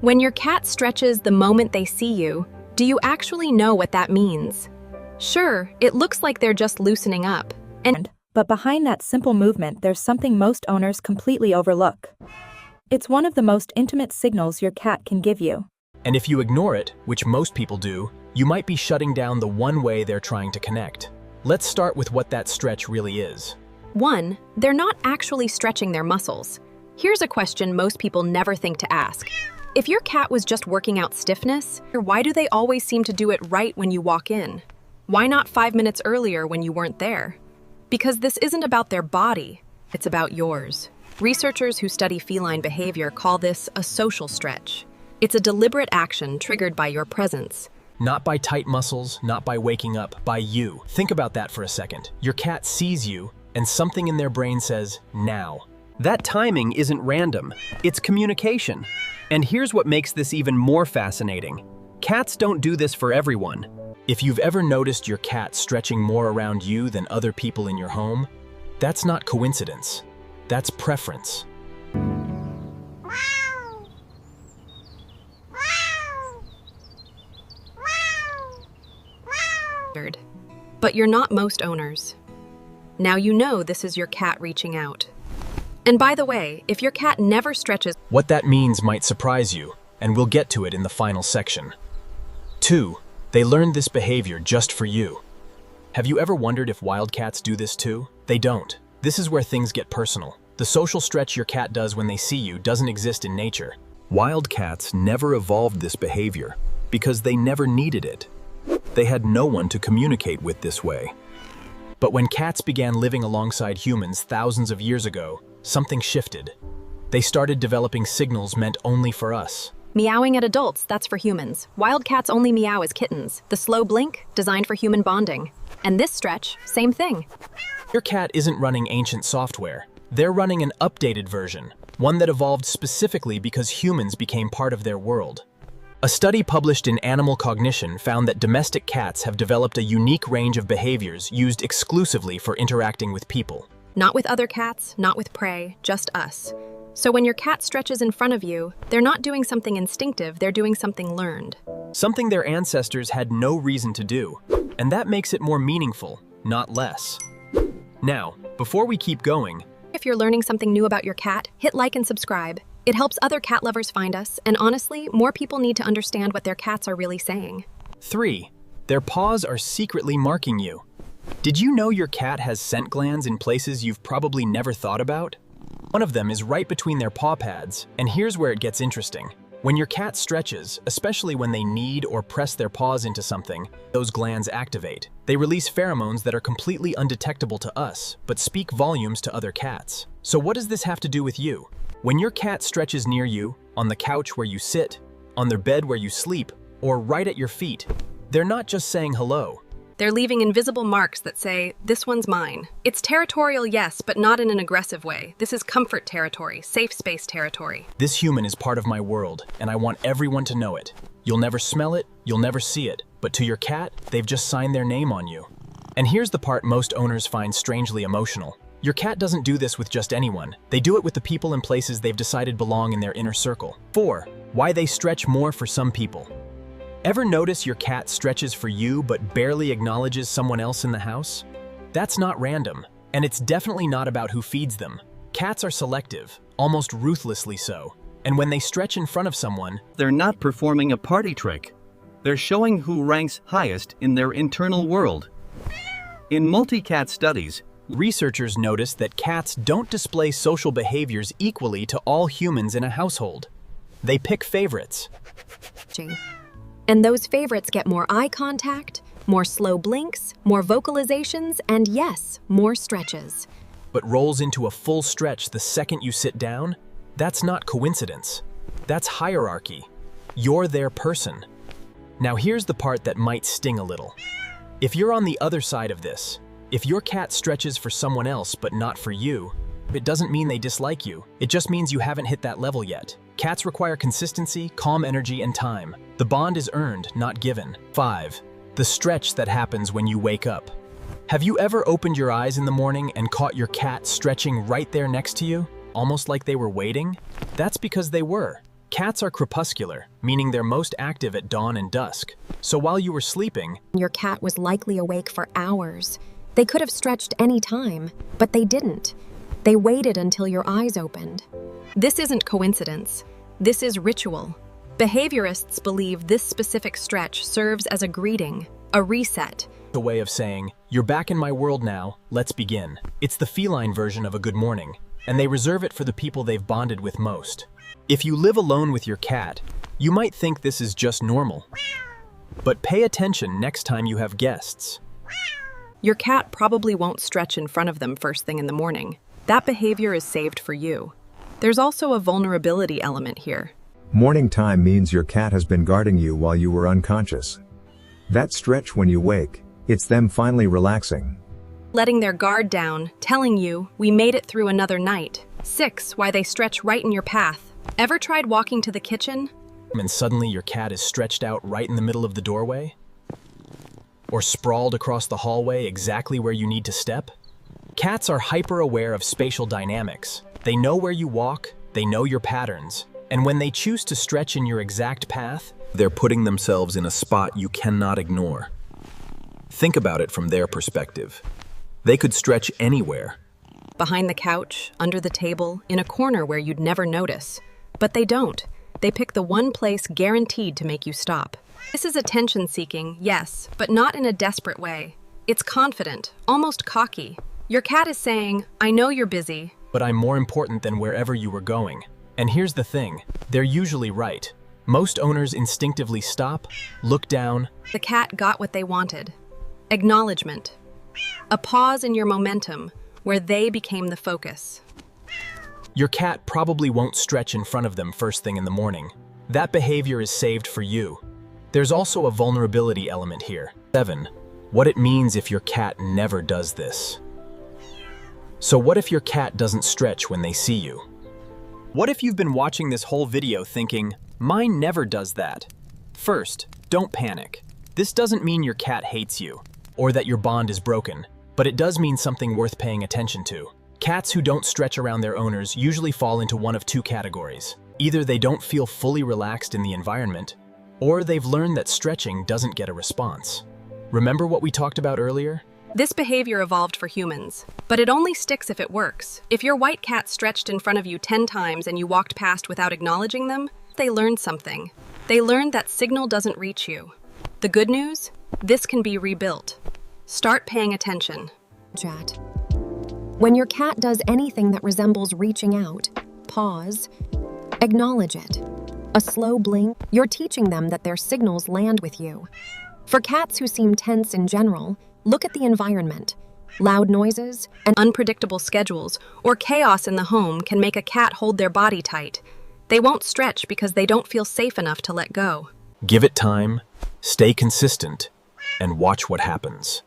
When your cat stretches the moment they see you, do you actually know what that means? Sure, it looks like they're just loosening up. But behind that simple movement, there's something most owners completely overlook. It's one of the most intimate signals your cat can give you. And if you ignore it, which most people do, you might be shutting down the one way they're trying to connect. Let's start with what that stretch really is. 1. They're not actually stretching their muscles. Here's a question most people never think to ask. If your cat was just working out stiffness, why do they always seem to do it right when you walk in? Why not 5 minutes earlier when you weren't there? Because this isn't about their body, it's about yours. Researchers who study feline behavior call this a social stretch. It's a deliberate action triggered by your presence. Not by tight muscles, not by waking up, by you. Think about that for a second. Your cat sees you, and something in their brain says, now. That timing isn't random, it's communication. And here's what makes this even more fascinating. Cats don't do this for everyone. If you've ever noticed your cat stretching more around you than other people in your home, that's not coincidence. That's preference. But you're not most owners. Now you know this is your cat reaching out. And by the way, if your cat never stretches, what that means might surprise you, and we'll get to it in the final section. 2. They learned this behavior just for you. Have you ever wondered if wild cats do this too? They don't. This is where things get personal. The social stretch your cat does when they see you doesn't exist in nature. Wild cats never evolved this behavior because they never needed it. They had no one to communicate with this way. But when cats began living alongside humans thousands of years ago, something shifted. They started developing signals meant only for us. Meowing at adults, that's for humans. Wild cats only meow as kittens. The slow blink, designed for human bonding. And this stretch, same thing. Your cat isn't running ancient software. They're running an updated version, one that evolved specifically because humans became part of their world. A study published in Animal Cognition found that domestic cats have developed a unique range of behaviors used exclusively for interacting with people. Not with other cats, not with prey, just us. So when your cat stretches in front of you, they're not doing something instinctive, they're doing something learned. Something their ancestors had no reason to do. And that makes it more meaningful, not less. Now, before we keep going, if you're learning something new about your cat, hit like and subscribe. It helps other cat lovers find us, and honestly, more people need to understand what their cats are really saying. 3. Their paws are secretly marking you. Did you know your cat has scent glands in places you've probably never thought about? One of them is right between their paw pads, and here's where it gets interesting. When your cat stretches, especially when they knead or press their paws into something, those glands activate. They release pheromones that are completely undetectable to us, but speak volumes to other cats. So what does this have to do with you? When your cat stretches near you, on the couch where you sit, on their bed where you sleep, or right at your feet, they're not just saying hello. They're leaving invisible marks that say, this one's mine. It's territorial, yes, but not in an aggressive way. This is comfort territory, safe space territory. This human is part of my world, and I want everyone to know it. You'll never smell it, you'll never see it, but to your cat, they've just signed their name on you. And here's the part most owners find strangely emotional. Your cat doesn't do this with just anyone. They do it with the people and places they've decided belong in their inner circle. 4. Why they stretch more for some people. Ever notice your cat stretches for you but barely acknowledges someone else in the house? That's not random, and it's definitely not about who feeds them. Cats are selective, almost ruthlessly so, and when they stretch in front of someone, they're not performing a party trick. They're showing who ranks highest in their internal world. In multi-cat studies, researchers noticed that cats don't display social behaviors equally to all humans in a household. They pick favorites. And those favorites get more eye contact, more slow blinks, more vocalizations, and yes, more stretches. But rolls into a full stretch the second you sit down? That's not coincidence. That's hierarchy. You're their person. Now here's the part that might sting a little. If you're on the other side of this, if your cat stretches for someone else but not for you, it doesn't mean they dislike you. It just means you haven't hit that level yet. Cats require consistency, calm energy, and time. The bond is earned, not given. 5. The stretch that happens when you wake up. Have you ever opened your eyes in the morning and caught your cat stretching right there next to you, almost like they were waiting? That's because they were. Cats are crepuscular, meaning they're most active at dawn and dusk. So while you were sleeping, Your cat was likely awake for hours. They could have stretched any time, but they didn't. They waited until your eyes opened. This isn't coincidence. This is ritual. Behaviorists believe this specific stretch serves as a greeting, a reset. a way of saying, "You're back in my world now, let's begin." It's the feline version of a good morning, and they reserve it for the people they've bonded with most. If you live alone with your cat, you might think this is just normal. But pay attention next time you have guests. Your cat probably won't stretch in front of them first thing in the morning. That behavior is saved for you. There's also a vulnerability element here. Morning time means your cat has been guarding you while you were unconscious. That stretch when you wake, it's them finally relaxing. Letting their guard down, telling you, we made it through another night. 6, why they stretch right in your path. Ever tried walking to the kitchen? And suddenly your cat is stretched out right in the middle of the doorway? Or sprawled across the hallway exactly where you need to step? Cats are hyper-aware of spatial dynamics. They know where you walk, they know your patterns, and when they choose to stretch in your exact path, they're putting themselves in a spot you cannot ignore. Think about it from their perspective. They could stretch anywhere. Behind the couch, under the table, in a corner where you'd never notice. But they don't. They pick the one place guaranteed to make you stop. This is attention-seeking, yes, but not in a desperate way. It's confident, almost cocky. Your cat is saying, I know you're busy, But I'm more important than wherever you were going. And here's the thing, they're usually right. Most owners instinctively stop, look down. The cat got what they wanted. Acknowledgement. A pause in your momentum, where they became the focus. Your cat probably won't stretch in front of them first thing in the morning. That behavior is saved for you. There's also a vulnerability element here. 7. What it means if your cat never does this. So what if your cat doesn't stretch when they see you? What if you've been watching this whole video thinking, mine never does that? First, don't panic. This doesn't mean your cat hates you, or that your bond is broken, but it does mean something worth paying attention to. Cats who don't stretch around their owners usually fall into one of two categories. Either they don't feel fully relaxed in the environment, or they've learned that stretching doesn't get a response. Remember what we talked about earlier? This behavior evolved for humans, but it only sticks if it works. If your white cat stretched in front of you 10 times and you walked past without acknowledging them, they learned something. They learned that signal doesn't reach you. The good news? This can be rebuilt. Start paying attention. Chat. When your cat does anything that resembles reaching out, pause, acknowledge it. A slow blink, you're teaching them that their signals land with you. For cats who seem tense in general, look at the environment. Loud noises and unpredictable schedules or chaos in the home can make a cat hold their body tight. They won't stretch because they don't feel safe enough to let go. Give it time, stay consistent, and watch what happens.